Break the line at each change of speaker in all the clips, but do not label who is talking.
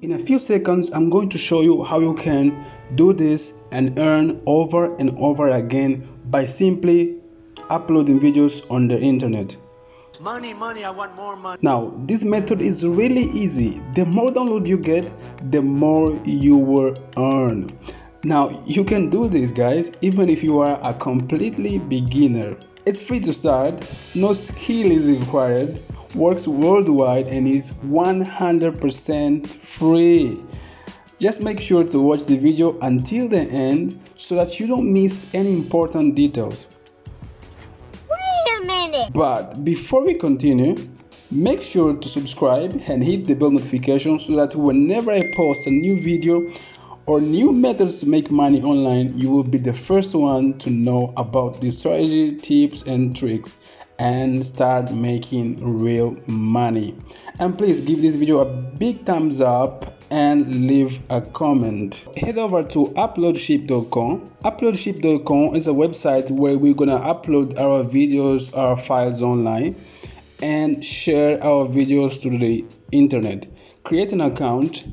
In a few seconds, I'm going to show you how you can do this and earn over and over again by simply uploading videos on the internet.
Money, I want more money.
Now, this method is really easy. The more download you get, the more you will earn. Now, you can do this, guys, even if you are a completely beginner. It's free to start, no skill is required, works worldwide, and is 100% free. Just make sure to watch the video until the end so that you don't miss any important details.
Wait a minute!
But before we continue, make sure to subscribe and hit the bell notification so that whenever I post a new video or new methods to make money online, you will be the first one to know about the strategy, tips and tricks and start making real money. And please give this video a big thumbs up and leave a comment. Head over to Uploadship.com. Uploadship.com is a website where we're gonna upload our videos, our files online and share our videos to the internet. Create an account,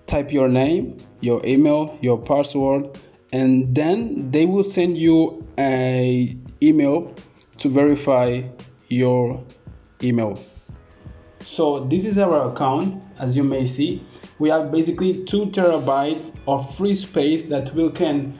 type your name, your email, your password, and then they will send you an email to verify your email. So this is our account. As you may see, we have basically 2 terabytes of free space that we can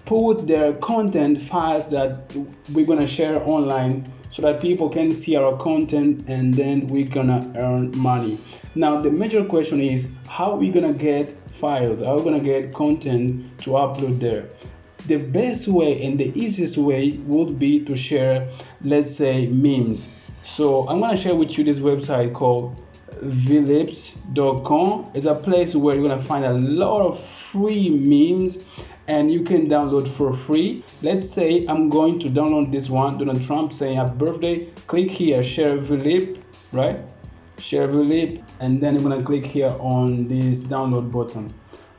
put their content files that we're gonna share online so that people can see our content and then we're gonna earn money. Now the major question is, how are we gonna get files? How are we gonna get content to upload there? The best way and the easiest way would be to share, let's say, memes. So I'm gonna share with you this website called Philips.com. It's a place where you're gonna find a lot of free memes and you can download for free. Let's say I'm going to download this one, Donald Trump saying happy birthday. Click here, share Philip, right? Share Philip, and then you're gonna click here on this download button.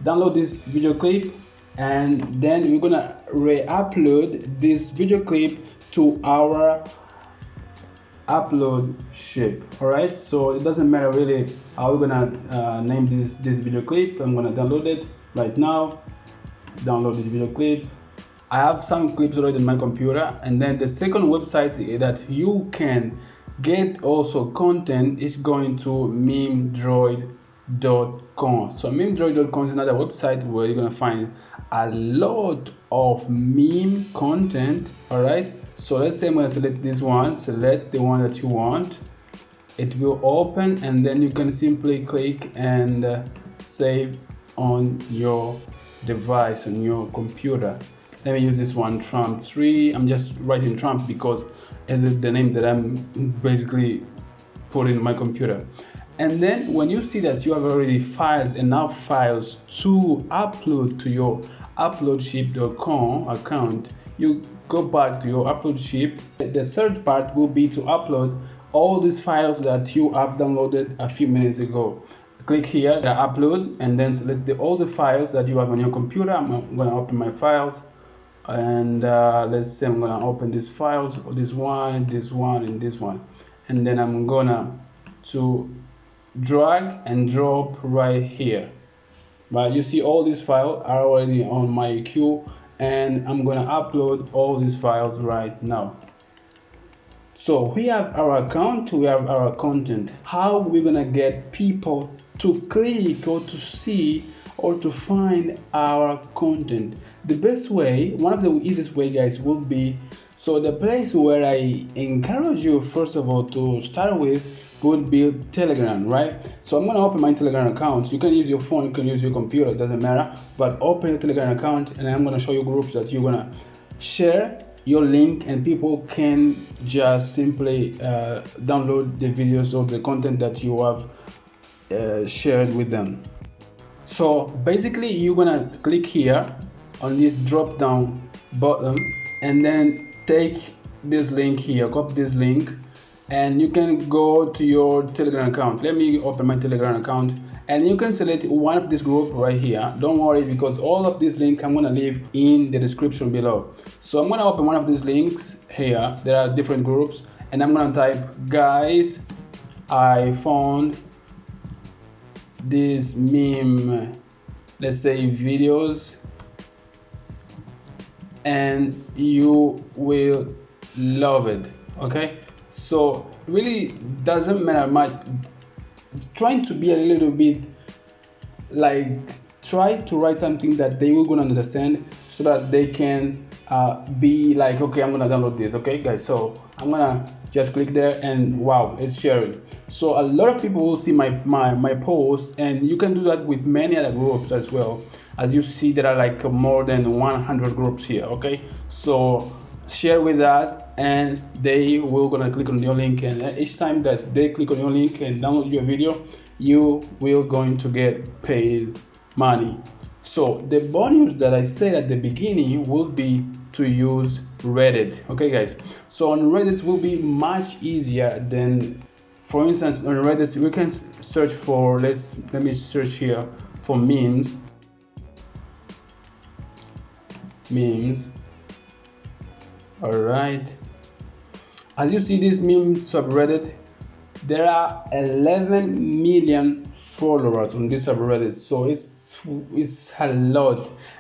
Download this video clip, and then we're gonna re-upload this video clip to our Uploadship. All right, so it doesn't matter really how we're gonna name this video clip. I'm gonna download it right now. Download this video clip. I have some clips already in my computer, and then the second website that you can get also content is going to memedroid.com. So memedroid.com is another website where you're gonna find a lot of meme content. All right, so let's say I'm gonna select this one. Select the one that you want. It will open, and then you can simply click and save on your device, on your computer. Let me use this one, Trump 3. I'm just writing Trump because it's the name that I'm basically putting in my computer. And then when you see that you have already enough files to upload to your Uploadship.com account, you go back to your Uploadship. The third part will be to upload all these files that you have downloaded a few minutes ago. Click here, the upload, and then select all the files that you have on your computer. I'm going to open my files, and let's say I'm going to open these files, this one, and this one, and then I'm gonna to drag and drop right here. But you see all these files are already on my queue, and I'm gonna upload all these files right now. So we have our account, we have our content. How we're gonna get people to click or to see or to find our content? The best way, one of the easiest way, guys, would be, so the place where I encourage you first of all to start with would be Telegram, right? So I'm gonna open my Telegram account. You can use your phone, you can use your computer, it doesn't matter, but open your Telegram account, and I'm gonna show you groups that you're gonna share your link, and people can just simply download the videos or the content that you have shared with them. So basically you're gonna click here on this drop down button, and then take this link here, copy this link, and you can go to your Telegram account. Let me open my Telegram account, and you can select one of this group right here. Don't worry, because all of these links I'm gonna leave in the description below. So I'm gonna open one of these links here. There are different groups, and I'm gonna type, guys, I found this meme, let's say videos, and you will love it. Okay, so really doesn't matter much. Trying to be a little bit like, try to write something that they will gonna understand, so that they can be like, okay, I'm gonna download this. Okay guys, so I'm gonna just click there, and wow, it's sharing. So a lot of people will see my post, and you can do that with many other groups as well. As you see, there are like more than 100 groups here. Okay, so share with that, and they will gonna click on your link, and each time that they click on your link and download your video, you will going to get paid money. So the bonus that I said at the beginning will be to use Reddit. Okay guys, so on Reddit will be much easier than, for instance, on Reddit we can search for, let me search here for memes. All right, as you see this meme subreddit, there are 11 million followers on this subreddit, so it's a lot.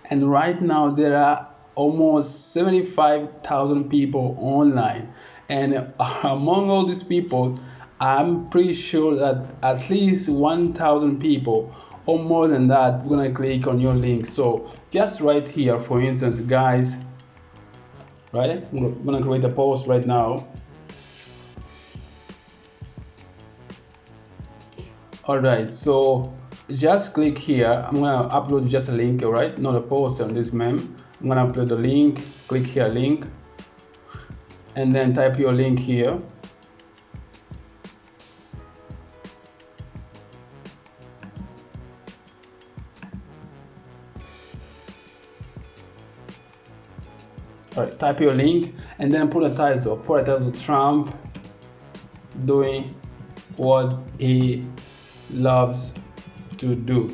And right now there are almost 75,000 people online, and among all these people, I'm pretty sure that at least 1,000 people or more than that are gonna click on your link. So just right here, for instance, guys, right, I'm gonna create a post right now. All right, so just click here. I'm gonna upload just a link, all right, not a post on this meme. I'm gonna upload the link. Click here, link, and then type your link here. All right, type your link, and then put a title. Put a title: Trump doing what he loves to do,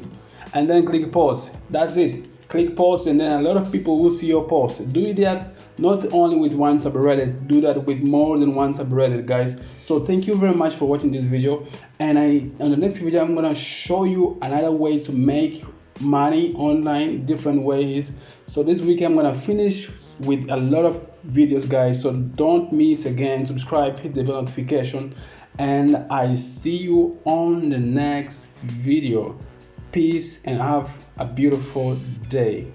and then click post. That's it. Click post, and then a lot of people will see your post. Do that not only with one subreddit, do that with more than one subreddit, guys. So thank you very much for watching this video, and on the next video I'm gonna show you another way to make money online, different ways. So this week I'm gonna finish with a lot of videos, guys, so don't miss. Again, subscribe, hit the bell notification, and I see you on the next video. Peace, and have a beautiful day.